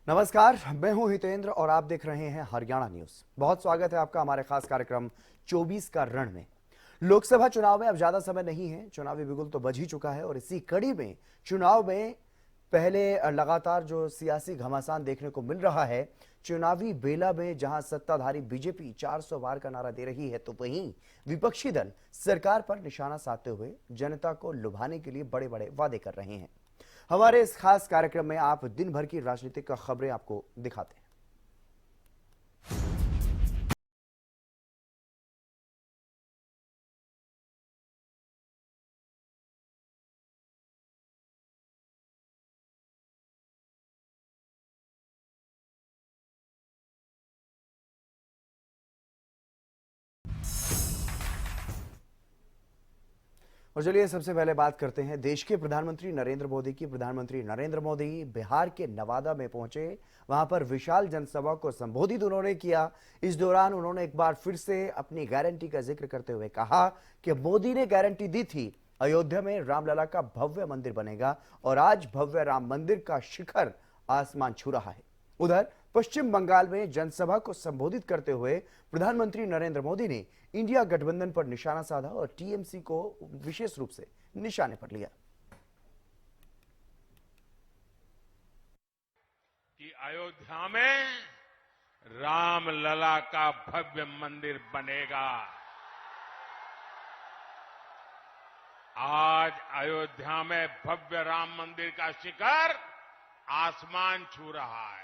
नमस्कार, मैं हूं हितेंद्र और आप देख रहे हैं हरियाणा न्यूज। बहुत स्वागत है आपका हमारे खास कार्यक्रम 24 का रण में। लोकसभा चुनाव में अब ज्यादा समय नहीं है, चुनावी बिगुल तो बज ही चुका है और इसी कड़ी में चुनाव में पहले लगातार जो सियासी घमासान देखने को मिल रहा है, चुनावी बेला में जहां सत्ताधारी बीजेपी 400 पार का नारा दे रही है, तो वहीं विपक्षी दल सरकार पर निशाना साधते हुए जनता को लुभाने के लिए बड़े बड़े वादे कर रहे हैं। हमारे इस खास कार्यक्रम में आप दिन भर की राजनीतिक खबरें आपको दिखाते हैं। और चलिए सबसे पहले बात करते हैं देश के प्रधानमंत्री नरेंद्र मोदी की। प्रधानमंत्री नरेंद्र मोदी बिहार के नवादा में पहुंचे, वहां पर विशाल जनसभा को संबोधित उन्होंने किया। इस दौरान उन्होंने एक बार फिर से अपनी गारंटी का जिक्र करते हुए कहा कि मोदी ने गारंटी दी थी अयोध्या में रामलला का भव्य मंदिर बनेगा और आज भव्य राम मंदिर का शिखर आसमान छू रहा है। उधर पश्चिम बंगाल में जनसभा को संबोधित करते हुए प्रधानमंत्री नरेंद्र मोदी ने इंडिया गठबंधन पर निशाना साधा और टीएमसी को विशेष रूप से निशाने पर लिया। कि अयोध्या में रामलला का भव्य मंदिर बनेगा। आज अयोध्या में भव्य राम मंदिर का शिखर आसमान छू रहा है।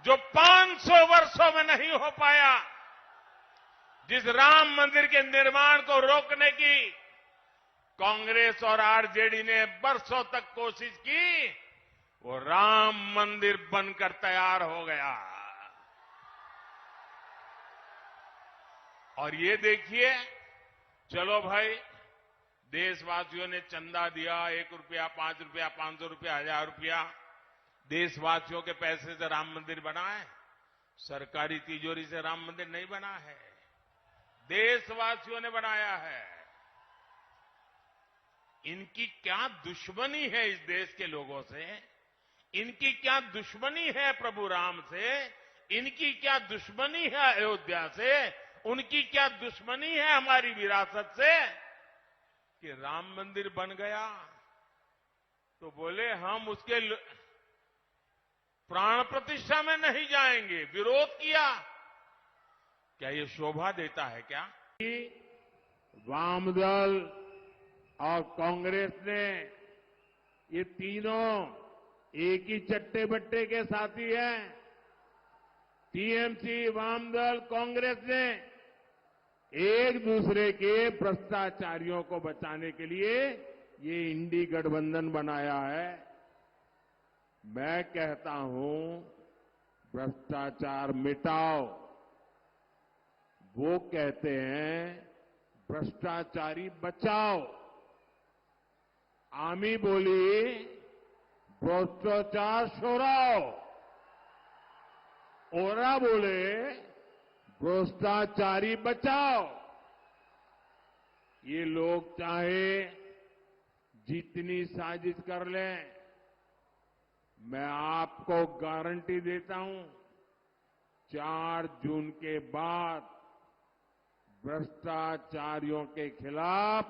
जो 500 वर्षों में नहीं हो पाया, जिस राम मंदिर के निर्माण को रोकने की कांग्रेस और आरजेडी ने बरसों तक कोशिश की, वो राम मंदिर बनकर तैयार हो गया। और ये देखिए, चलो भाई, देशवासियों ने चंदा दिया, 1 रुपया, 5 रुपया, 500 रुपया, 1000 रुपया, देशवासियों के पैसे से राम मंदिर बना है। सरकारी तिजोरी से राम मंदिर नहीं बना है, देशवासियों ने बनाया है। इनकी क्या दुश्मनी है इस देश के लोगों से, इनकी क्या दुश्मनी है प्रभु राम से, इनकी क्या दुश्मनी है अयोध्या से, उनकी क्या दुश्मनी है हमारी विरासत से कि राम मंदिर बन गया तो बोले हम उसके प्राण प्रतिष्ठा में नहीं जाएंगे, विरोध किया। क्या ये शोभा देता है क्या? वामदल और कांग्रेस ने, ये तीनों एक ही चट्टे बट्टे के साथी हैं। टीएमसी, वामदल, कांग्रेस ने एक दूसरे के भ्रष्टाचारियों को बचाने के लिए ये इंडी गठबंधन बनाया है। मैं कहता हूं, भ्रष्टाचार मिटाओ। वो कहते हैं भ्रष्टाचारी बचाओ। आमी बोली भ्रष्टाचार छोड़ाओ, ओरा बोले भ्रष्टाचारी बचाओ। ये लोग चाहे जितनी साजिश कर लें, मैं आपको गारंटी देता हूं, 4 जून के बाद भ्रष्टाचारियों के खिलाफ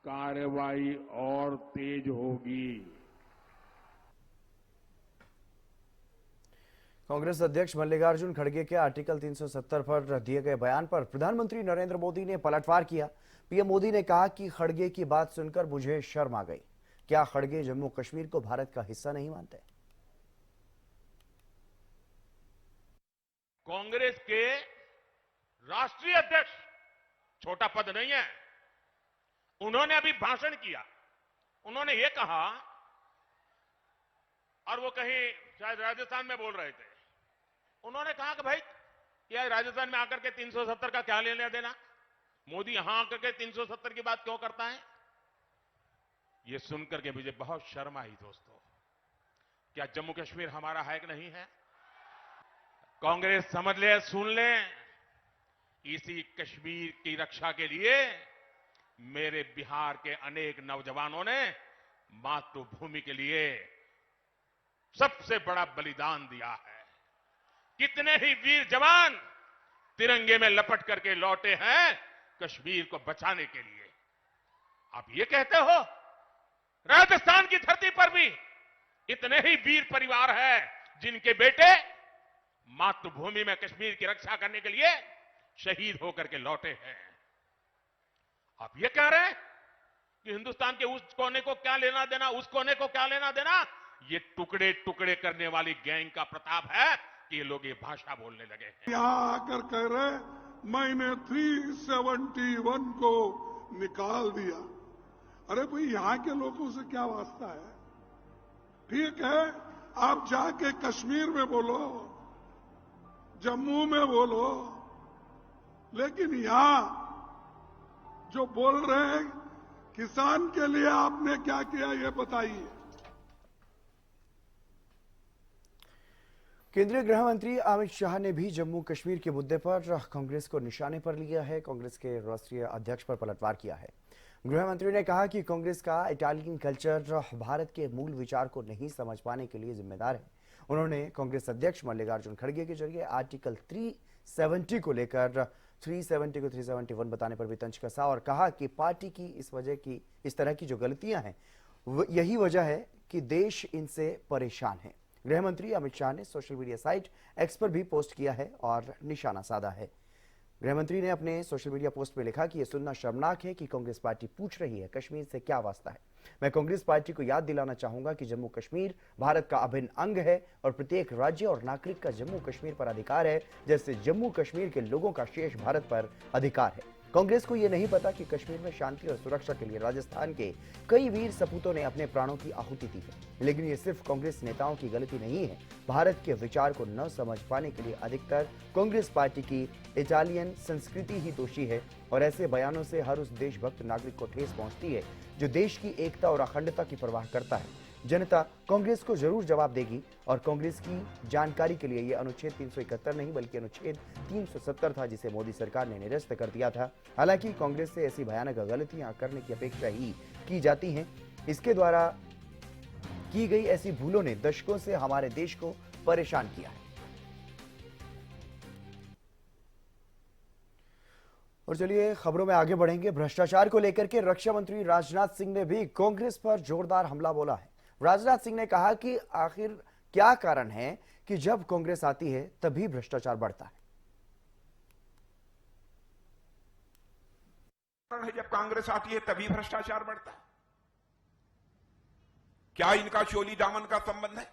कार्रवाई और तेज होगी। कांग्रेस अध्यक्ष मल्लिकार्जुन खड़गे के आर्टिकल 370 पर दिए गए बयान पर प्रधानमंत्री नरेंद्र मोदी ने पलटवार किया। पीएम मोदी ने कहा कि खड़गे की बात सुनकर मुझे शर्म आ गई। क्या खड़गे जम्मू कश्मीर को भारत का हिस्सा नहीं मानते? कांग्रेस के राष्ट्रीय अध्यक्ष छोटा पद नहीं है। उन्होंने अभी भाषण किया, उन्होंने ये कहा, और वो कहीं शायद राजस्थान में बोल रहे थे, उन्होंने कहा कि भाई क्या राजस्थान में आकर के 370 का क्या लेना देना, मोदी यहां आकर के 370 की बात क्यों करता है। ये सुनकर के मुझे बहुत शर्म आई। दोस्तों, क्या जम्मू कश्मीर हमारा है कि नहीं है? कांग्रेस समझ ले, सुन ले, इसी कश्मीर की रक्षा के लिए मेरे बिहार के अनेक नौजवानों ने मातृभूमि के लिए सबसे बड़ा बलिदान दिया है। कितने ही वीर जवान तिरंगे में लपट करके लौटे हैं कश्मीर को बचाने के लिए। आप ये कहते हो राजस्थान की धरती पर भी इतने ही वीर परिवार है जिनके बेटे मातृभूमि में कश्मीर की रक्षा करने के लिए शहीद होकर के लौटे हैं। आप ये कह रहे हैं कि हिंदुस्तान के उस कोने को क्या लेना देना, उस कोने को क्या लेना देना। ये टुकड़े टुकड़े करने वाली गैंग का प्रताप है कि ये लोग ये भाषा बोलने लगे हैं। यहां आकर कह रहे मैंने 371 को निकाल दिया। अरे भाई, यहां के लोगों से क्या वास्ता है? ठीक है, आप जाके कश्मीर में बोलो, जम्मू में बोलो, लेकिन यहां जो बोल रहे हैं किसान के लिए आपने क्या किया, ये बताइए। केंद्रीय गृह मंत्री अमित शाह ने भी जम्मू कश्मीर के मुद्दे पर कांग्रेस को निशाने पर लिया है। कांग्रेस के राष्ट्रीय अध्यक्ष पर पलटवार किया है। गृह मंत्री ने कहा कि कांग्रेस का इटालियन कल्चर भारत के मूल विचार को नहीं समझ पाने के लिए जिम्मेदार है। उन्होंने कांग्रेस अध्यक्ष मल्लिकार्जुन खड़गे के जरिए आर्टिकल 370 को लेकर 370 को 371 बताने पर भी तंज कसा और कहा कि पार्टी की इस तरह की जो गलतियां हैं यही वजह है कि देश इनसे परेशान है। गृह मंत्री अमित शाह ने सोशल मीडिया साइट एक्स पर भी पोस्ट किया है और निशाना साधा है। गृह मंत्री ने अपने सोशल मीडिया पोस्ट में लिखा कि यह सुनना शर्मनाक है कि कांग्रेस पार्टी पूछ रही है कश्मीर से क्या वास्ता है। मैं कांग्रेस पार्टी को याद दिलाना चाहूंगा कि जम्मू कश्मीर भारत का अभिन्न अंग है और प्रत्येक राज्य और नागरिक का जम्मू कश्मीर पर अधिकार है, जैसे जम्मू कश्मीर के लोगों का शेष भारत पर अधिकार है। कांग्रेस को यह नहीं पता कि कश्मीर में शांति और सुरक्षा के लिए राजस्थान के कई वीर सपूतों ने अपने प्राणों की आहुति दी है। लेकिन ये सिर्फ कांग्रेस नेताओं की गलती नहीं है। भारत के विचार को न समझ पाने के लिए अधिकतर कांग्रेस पार्टी की इटालियन संस्कृति ही दोषी है और ऐसे बयानों से हर उस देशभक्त नागरिक को ठेस पहुंचती है जो देश की एकता और अखंडता की परवाह करता है। जनता कांग्रेस को जरूर जवाब देगी और कांग्रेस की जानकारी के लिए यह अनुच्छेद 371 नहीं बल्कि अनुच्छेद 370 था, जिसे मोदी सरकार ने निरस्त कर दिया था। हालांकि कांग्रेस से ऐसी भयानक गलतियां करने की अपेक्षा ही की जाती हैं। इसके द्वारा की गई ऐसी भूलों ने दशकों से हमारे देश को परेशान किया है। और चलिए खबरों में आगे बढ़ेंगे। भ्रष्टाचार को लेकर के रक्षा मंत्री राजनाथ सिंह ने भी कांग्रेस पर जोरदार हमला बोला है। राजनाथ सिंह ने कहा कि आखिर क्या कारण है कि जब कांग्रेस आती है तभी भ्रष्टाचार बढ़ता है। जब कांग्रेस आती है तभी भ्रष्टाचार बढ़ता है। क्या इनका चोली दामन का संबंध है?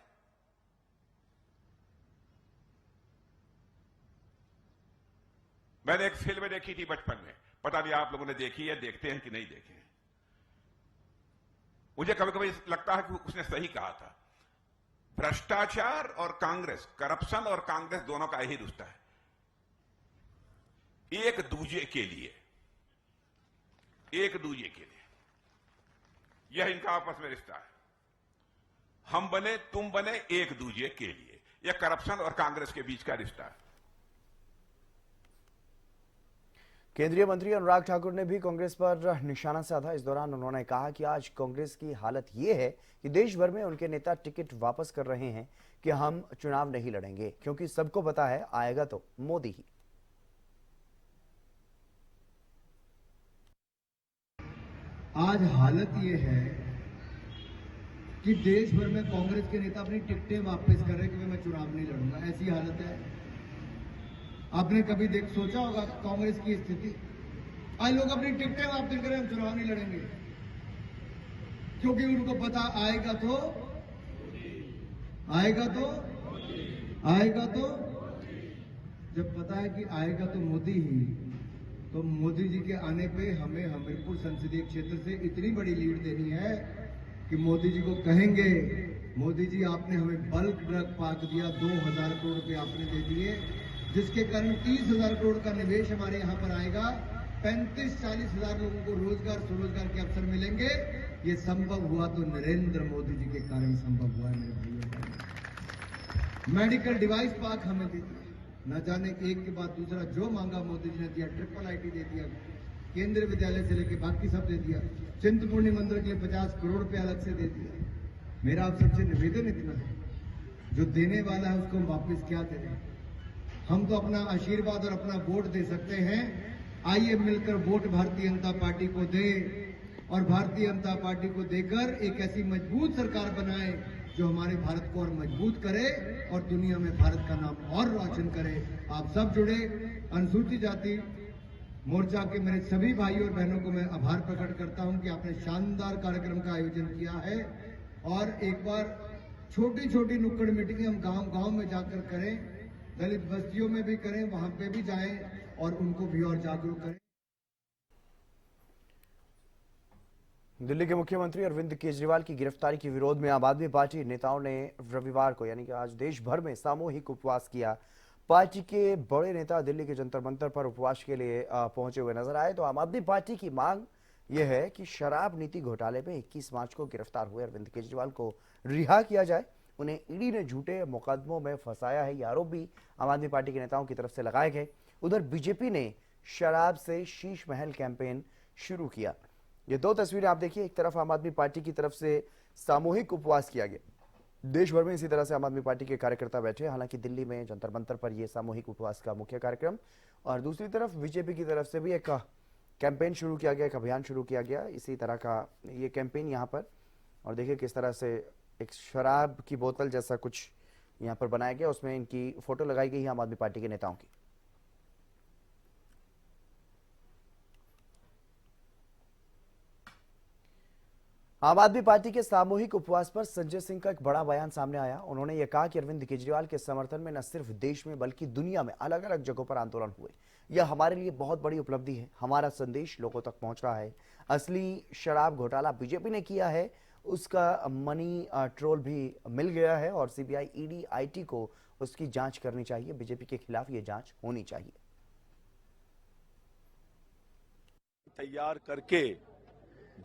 मैंने एक फिल्म देखी थी बचपन में, पता नहीं आप लोगों ने देखी है, देखते हैं कि नहीं देखे। मुझे कभी कभी लगता है कि उसने सही कहा था। भ्रष्टाचार और कांग्रेस, करप्शन और कांग्रेस दोनों का यही रिश्ता है, एक दूजे के लिए, एक दूजे के लिए। यह इनका आपस में रिश्ता है। हम बने तुम बने एक दूजे के लिए। यह करप्शन और कांग्रेस के बीच का रिश्ता है। केंद्रीय मंत्री अनुराग ठाकुर ने भी कांग्रेस पर निशाना साधा। इस दौरान उन्होंने कहा कि आज कांग्रेस की हालत ये है कि देश भर में उनके नेता टिकट वापस कर रहे हैं कि हम चुनाव नहीं लड़ेंगे, क्योंकि सबको पता है आएगा तो मोदी ही। आज हालत ये है कि देश भर में कांग्रेस के नेता अपनी टिकटें वापस कर रहे हैं कि मैं चुनाव नहीं लड़ूंगा। ऐसी हालत है। आपने कभी सोचा होगा कांग्रेस की स्थिति? आज लोग अपनी टिकटें वापस कर रहे हैं, हम चुनाव नहीं लड़ेंगे, क्योंकि उनको पता आएगा तो जब पता है कि आएगा तो मोदी ही, तो मोदी जी के आने पे हमें हमीरपुर संसदीय क्षेत्र से इतनी बड़ी लीड देनी है कि मोदी जी को कहेंगे, मोदी जी आपने हमें बल्क ड्रग पार्क दिया, 2000 करोड़ रुपए आपने दे दिए, जिसके कारण 30,000 करोड़ का निवेश हमारे यहाँ पर आएगा, 35-40 हजार लोगों को रोजगार स्वरोजगार के अवसर मिलेंगे। ये संभव हुआ तो नरेंद्र मोदी जी के कारण संभव हुआ है मेरे भाइयों। मेडिकल डिवाइस पार्क हमें दे दिया, न जाने एक के बाद दूसरा जो मांगा मोदी जी ने दिया। ट्रिपल आईटी दे दिया, केंद्रीय विद्यालय से लेकर बाकी सब दे दिया। चिंतपूर्णी मंदिर के लिए 50 करोड़ रुपए अलग से दे दिया। मेरा आप सबसे निवेदन इतना है जो देने वाला है उसको हम वापस क्या दे रहे हैं? हम तो अपना आशीर्वाद और अपना वोट दे सकते हैं। आइए मिलकर वोट भारतीय जनता पार्टी को दें और भारतीय जनता पार्टी को देकर एक ऐसी मजबूत सरकार बनाए जो हमारे भारत को और मजबूत करे और दुनिया में भारत का नाम और रोशन करे। आप सब जुड़े। अनुसूचित जाति मोर्चा के मेरे सभी भाइयों और बहनों को मैं आभार प्रकट करता हूं कि आपने शानदार कार्यक्रम का आयोजन किया है। और एक बार छोटी छोटी नुक्कड़ मीटिंग हम गांव गांव में जाकर करें, दलित बस्तियों में भी करें, वहां पे भी जाएं और उनको भी और जागरूक करें। दिल्ली के मुख्यमंत्री अरविंद केजरीवाल की गिरफ्तारी के विरोध में आम आदमी पार्टी नेताओं ने रविवार को यानी कि आज देश भर में सामूहिक उपवास किया। पार्टी के बड़े नेता दिल्ली के जंतर मंतर पर उपवास के लिए पहुंचे हुए नजर आए। तो आम आदमी पार्टी की मांग यह है कि शराब नीति घोटाले में 21 मार्च को गिरफ्तार हुए अरविंद केजरीवाल को रिहा किया जाए। उन्हें ईडी ने झूठे मुकदमों में फंसाया है, ये आरोप भी आम आदमी पार्टी के नेताओं की तरफ से लगाए गए। उधर बीजेपी ने शराब से शीश महल कैंपेन शुरू किया। ये दो तस्वीरें आप देखिए, एक तरफ आम आदमी पार्टी की तरफ से सामूहिक उपवास किया गया, देश भर में इसी तरह से आम आदमी पार्टी के कार्यकर्ता बैठे। हालांकि दिल्ली में जंतर मंतर पर यह सामूहिक उपवास का मुख्य कार्यक्रम, और दूसरी तरफ बीजेपी की तरफ से भी एक कैंपेन शुरू किया गया, एक अभियान शुरू किया गया इसी तरह का ये कैंपेन यहाँ पर। और देखिए किस तरह से एक शराब की बोतल जैसा कुछ यहाँ पर बनाया गया, उसमें इनकी फोटो लगाई गई है आम आदमी पार्टी के नेताओं की। आम आदमी पार्टी के सामूहिक उपवास पर संजय सिंह का एक बड़ा बयान सामने आया। उन्होंने ये कहा कि अरविंद केजरीवाल के समर्थन में न सिर्फ देश में बल्कि दुनिया में अलग अलग जगहों पर आंदोलन हुए। यह हमारे लिए बहुत बड़ी उपलब्धि है। हमारा संदेश लोगों तक पहुंच रहा है। असली शराब घोटाला बीजेपी ने किया है, उसका मनी ट्रोल भी मिल गया है और सीबीआई, ईडी, आईटी को उसकी जांच करनी चाहिए। बीजेपी के खिलाफ ये जांच होनी चाहिए। तैयार करके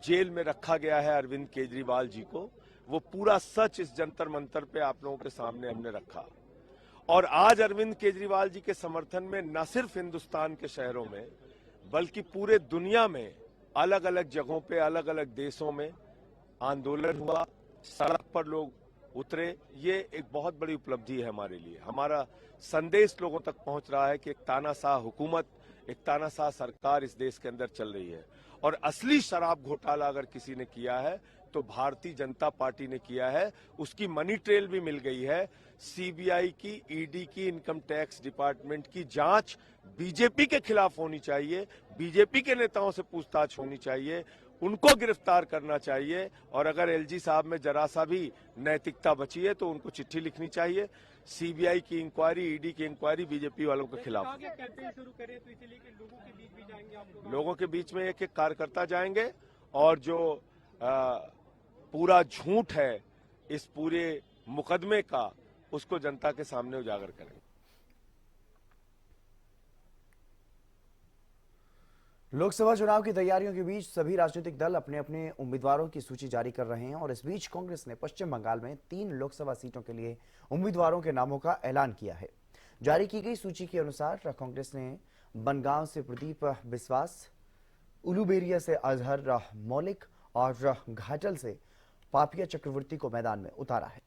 जेल में रखा गया है अरविंद केजरीवाल जी को, वो पूरा सच इस जंतर मंतर पे आप लोगों के सामने हमने रखा। और आज अरविंद केजरीवाल जी के समर्थन में न सिर्फ हिंदुस्तान के शहरों में बल्कि पूरे दुनिया में अलग अलग जगहों पे, अलग अलग देशों में आंदोलन हुआ, सड़क पर लोग उतरे। ये एक बहुत बड़ी उपलब्धि है हमारे लिए। हमारा संदेश लोगों तक पहुंच रहा है कि एक तानाशाह हुकूमत, एक तानाशाह सरकार इस देश के अंदर चल रही है। और असली शराब घोटाला अगर किसी ने किया है तो भारतीय जनता पार्टी ने किया है। उसकी मनी ट्रेल भी मिल गई है। सीबीआई की, ईडी की, इनकम टैक्स डिपार्टमेंट की जांच बीजेपी के खिलाफ होनी चाहिए। बीजेपी के नेताओं से पूछताछ होनी चाहिए, उनको गिरफ्तार करना चाहिए। और अगर एलजी साहब में जरा सा भी नैतिकता बची है तो उनको चिट्ठी लिखनी चाहिए। सीबीआई की इंक्वायरी, ईडी की इंक्वायरी बीजेपी वालों के खिलाफ। कैंपेन शुरू करें तो इसलिए कि लोगों के बीच भी जाएंगे आप लोग? लोगों के बीच में एक एक कार्यकर्ता जाएंगे और जो पूरा झूठ है इस पूरे मुकदमे का, उसको जनता के सामने उजागर करेंगे। लोकसभा चुनाव की तैयारियों के बीच सभी राजनीतिक दल अपने अपने उम्मीदवारों की सूची जारी कर रहे हैं। और इस बीच कांग्रेस ने पश्चिम बंगाल में 3 लोकसभा सीटों के लिए उम्मीदवारों के नामों का ऐलान किया है। जारी की गई सूची के अनुसार कांग्रेस ने बनगांव से प्रदीप बिस्वास, उलूबेरिया से अजहर मौलिक और घाटल से पापिया चक्रवर्ती को मैदान में उतारा है।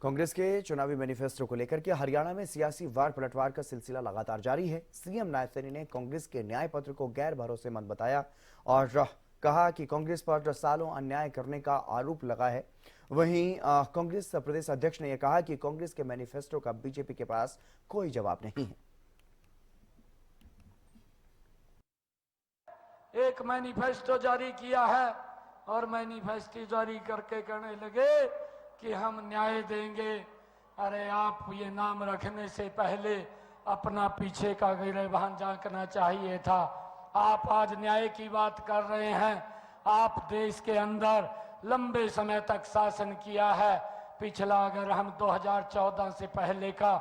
कांग्रेस के चुनावी मैनिफेस्टो को लेकर के हरियाणा में सियासी वार पलटवार का सिलसिला लगातार जारी है। सीएम नायब सैनी ने कांग्रेस के न्याय पत्र को गैर भरोसेमंद बताया और कहा कि कांग्रेस पर सालों अन्याय करने का आरोप लगा है। वहीं कांग्रेस प्रदेश अध्यक्ष ने यह कहा कि कांग्रेस के मैनिफेस्टो का बीजेपी के पास कोई जवाब नहीं है। एक मैनिफेस्टो जारी किया है और मैनिफेस्टो जारी करके कहने लगे कि हम न्याय देंगे। अरे आप ये नाम रखने से पहले अपना पीछे का गिरेबान झांकना चाहिए था। आप आज न्याय की बात कर रहे हैं। आप देश के अंदर लंबे समय तक शासन किया है। पिछला अगर हम 2014 से पहले का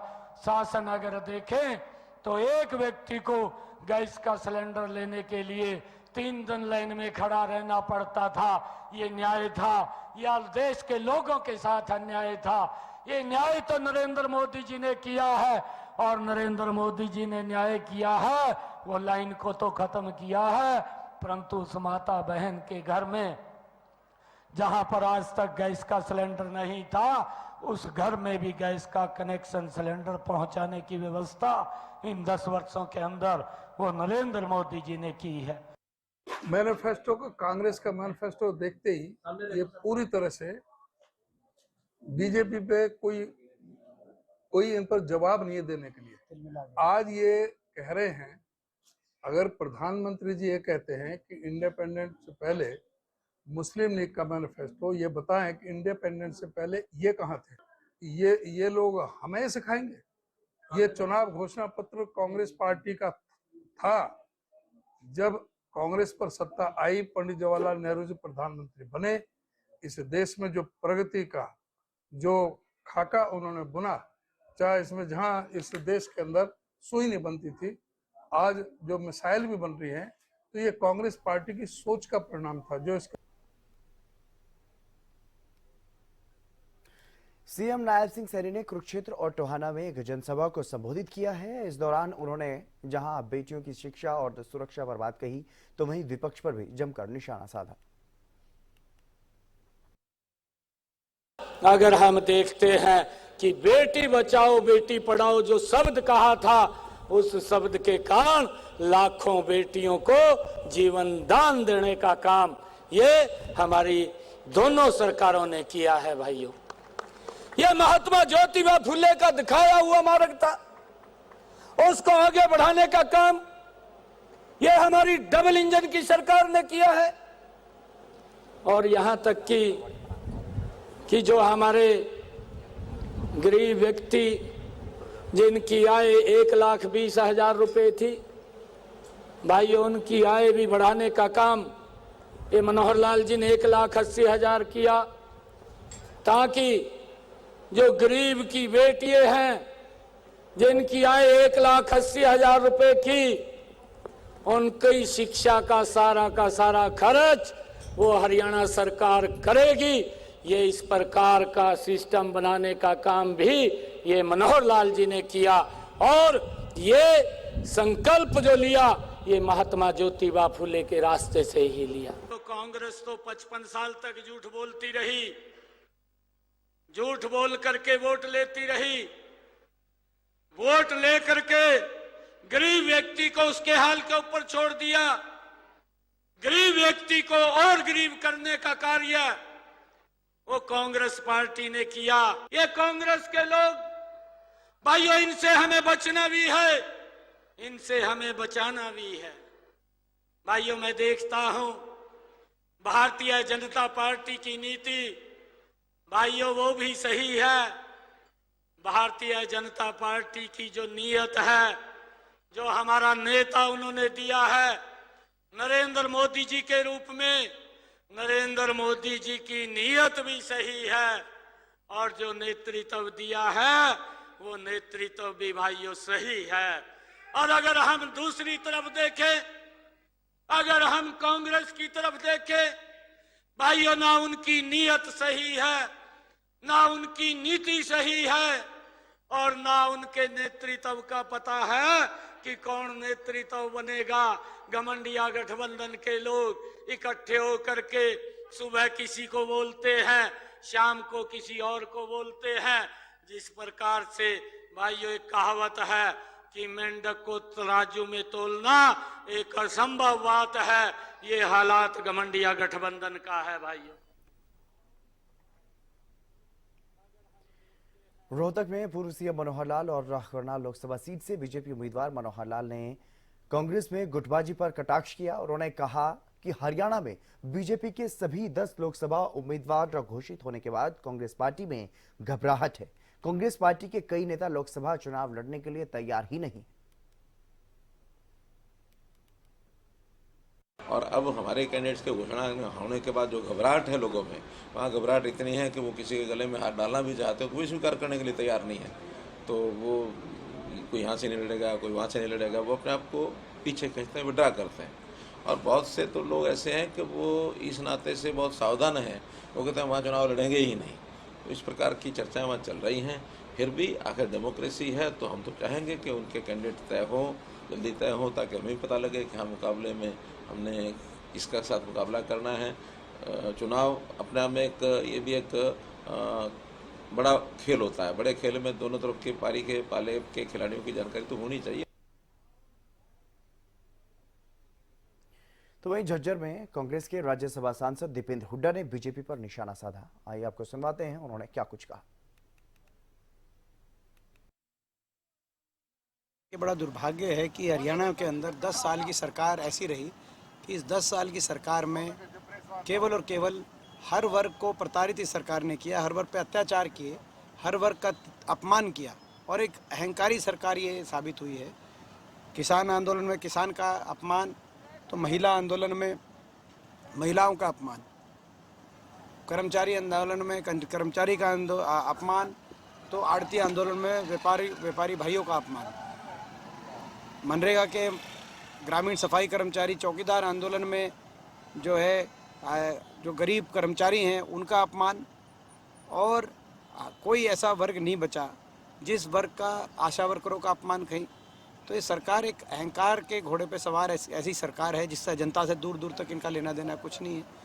शासन अगर देखें तो एक व्यक्ति को गैस का सिलेंडर लेने के लिए 3 दिन लाइन में खड़ा रहना पड़ता था। ये न्याय था या देश के लोगों के साथ अन्याय था? ये न्याय तो नरेंद्र मोदी जी ने किया है और नरेंद्र मोदी जी ने न्याय किया है, वो लाइन को तो खत्म किया है, परंतु उस माता बहन के घर में जहां पर आज तक गैस का सिलेंडर नहीं था, उस घर में भी गैस का कनेक्शन सिलेंडर पहुंचाने की व्यवस्था इन 10 वर्षों के अंदर वो नरेंद्र मोदी जी ने की है। मैनिफेस्टो को, कांग्रेस का मैनिफेस्टो देखते ही ये पूरी तरह से बीजेपी पे कोई इन पर जवाब नहीं है देने के लिए। आज ये कह रहे हैं, अगर प्रधानमंत्री जी ये कहते हैं कि इंडिपेंडेंस से पहले मुस्लिम लीग का मैनिफेस्टो, ये बताएं कि इंडिपेंडेंस से पहले ये कहाँ थे। ये लोग हमें सिखाएंगे। ये चुनाव घोषणा पत्र कांग्रेस पार्टी का था। जब कांग्रेस पर सत्ता आई, पंडित जवाहरलाल नेहरू जी प्रधानमंत्री बने, इस देश में जो प्रगति का जो खाका उन्होंने बुना, चाहे इसमें जहां इस देश के अंदर सुई नहीं बनती थी, आज जो मिसाइल भी बन रही हैं, तो ये कांग्रेस पार्टी की सोच का परिणाम था। जो इसका सीएम नायब सिंह सैनी ने कुरुक्षेत्र और टोहाना में एक जनसभा को संबोधित किया है। इस दौरान उन्होंने जहां बेटियों की शिक्षा और सुरक्षा पर बात कही, तो वहीं विपक्ष पर भी जमकर निशाना साधा। अगर हम देखते हैं कि बेटी बचाओ बेटी पढ़ाओ जो शब्द कहा था, उस शब्द के कारण लाखों बेटियों को जीवन दान देने का काम ये हमारी दोनों सरकारों ने किया है। भाइयों, ये महात्मा ज्योतिबा फुले का दिखाया हुआ मार्ग था, उसको आगे बढ़ाने का काम ये हमारी डबल इंजन की सरकार ने किया है। और यहां तक कि जो हमारे गरीब व्यक्ति जिनकी आय 1,20,000 रुपए थी, भाइयों उनकी आय भी बढ़ाने का काम ये मनोहर लाल जी ने 1,80,000 किया, ताकि जो गरीब की बेटियां हैं जिनकी आय 1,80,000 रुपए की, उनकी शिक्षा का सारा खर्च वो हरियाणा सरकार करेगी। ये इस प्रकार का सिस्टम बनाने का काम भी ये मनोहर लाल जी ने किया, और ये संकल्प जो लिया ये महात्मा ज्योतिबा फुले के रास्ते से ही लिया। तो कांग्रेस तो 55 साल तक झूठ बोलती रही, झूठ बोल करके वोट लेती रही, वोट ले करके गरीब व्यक्ति को उसके हाल के ऊपर छोड़ दिया। गरीब व्यक्ति को और गरीब करने का कार्य वो कांग्रेस पार्टी ने किया। ये कांग्रेस के लोग, भाइयों इनसे हमें बचना भी है, इनसे हमें बचाना भी है। भाइयों, मैं देखता हूं भारतीय जनता पार्टी की नीति, भाइयों वो भी सही है। भारतीय जनता पार्टी की जो नीयत है, जो हमारा नेता उन्होंने दिया है नरेंद्र मोदी जी के रूप में, नरेंद्र मोदी जी की नीयत भी सही है, और जो नेतृत्व दिया है वो नेतृत्व भी भाइयों सही है। और अगर हम दूसरी तरफ देखें, अगर हम कांग्रेस की तरफ देखें, भाइयों ना उनकी नीयत सही है, ना उनकी नीति सही है, और ना उनके नेतृत्व का पता है कि कौन नेतृत्व बनेगा। घमंडिया गठबंधन के लोग इकट्ठे होकर के सुबह किसी को बोलते हैं, शाम को किसी और को बोलते हैं। जिस प्रकार से भाइयों एक कहावत है कि मेंढक को तराजू में तोलना एक असंभव बात है, ये हालात घमंडिया गठबंधन का है। भाइयों, रोहतक में पूर्व सीएम मनोहर लाल और करनाल लोकसभा सीट से बीजेपी उम्मीदवार मनोहर लाल ने कांग्रेस में गुटबाजी पर कटाक्ष किया। उन्होंने कहा कि हरियाणा में बीजेपी के सभी 10 लोकसभा उम्मीदवार घोषित होने के बाद कांग्रेस पार्टी में घबराहट है। कांग्रेस पार्टी के कई नेता लोकसभा चुनाव लड़ने के लिए तैयार ही नहीं। और अब हमारे कैंडिडेट्स के घोषणा होने के बाद जो घबराहट है लोगों में, वहाँ घबराहट इतनी है कि वो किसी के गले में हाथ डालना भी चाहते हो तो वो स्वीकार करने के लिए तैयार नहीं है। तो वो कोई यहाँ से नहीं लड़ेगा, कोई वहाँ से नहीं लड़ेगा, वो अपने आप को पीछे खींचते हैं, विड्रा करते हैं। और बहुत से तो लोग ऐसे हैं कि वो इस नाते से बहुत सावधान हैं, वो कहते हैं वहाँ चुनाव लड़ेंगे ही नहीं। तो इस प्रकार की चर्चाएं वहाँ चल रही हैं। फिर भी आखिर डेमोक्रेसी है, तो हम तो चाहेंगे कि उनके कैंडिडेट तय हों, जल्दी तय हों, ताकि हमें पता लगे कि हाँ मुकाबले में हमने इसका साथ मुकाबला करना है। चुनाव अपने आप में एक ये भी एक बड़ा खेल होता है। बड़े खेल में दोनों तरफ के पारी के पाले के खिलाड़ियों की जानकारी तो होनी चाहिए। तो वहीं झज्जर में कांग्रेस के राज्यसभा सांसद दीपेंद्र हुड्डा ने बीजेपी पर निशाना साधा। आइए आपको सुनवाते हैं उन्होंने क्या कुछ कहा। ये बड़ा दुर्भाग्य है कि हरियाणा के अंदर 10 साल की सरकार ऐसी रही कि इस 10 साल की सरकार में केवल और केवल हर वर्ग को प्रताड़ित इस सरकार ने किया, हर वर्ग पे अत्याचार किए, हर वर्ग का अपमान किया और एक अहंकारी सरकार ये साबित हुई है। किसान आंदोलन में किसान का अपमान, तो महिला आंदोलन में महिलाओं का अपमान, कर्मचारी आंदोलन में कर्मचारी का अपमान, तो आड़ती आंदोलन में व्यापारी भाइयों का अपमान, मनरेगा के ग्रामीण सफाई कर्मचारी चौकीदार आंदोलन में जो है जो गरीब कर्मचारी हैं उनका अपमान, और कोई ऐसा वर्ग नहीं बचा जिस वर्ग का आशा वर्करों का अपमान कहीं। तो ये सरकार एक अहंकार के घोड़े पे सवार ऐसी सरकार है जिससे जनता से दूर दूर तक इनका लेना देना कुछ नहीं है।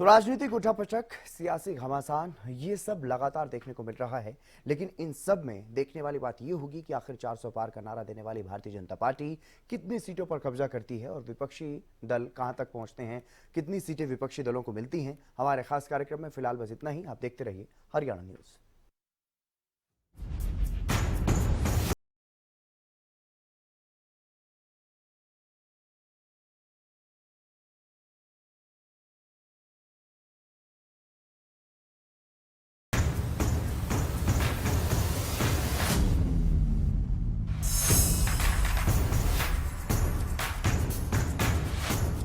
तो राजनीतिक उठापटक, सियासी घमासान, ये सब लगातार देखने को मिल रहा है। लेकिन इन सब में देखने वाली बात ये होगी कि आखिर 400 पार का नारा देने वाली भारतीय जनता पार्टी कितनी सीटों पर कब्जा करती है और विपक्षी दल कहां तक पहुंचते हैं, कितनी सीटें विपक्षी दलों को मिलती हैं। हमारे खास कार्यक्रम में फिलहाल बस इतना ही। आप देखते रहिए हरियाणा न्यूज।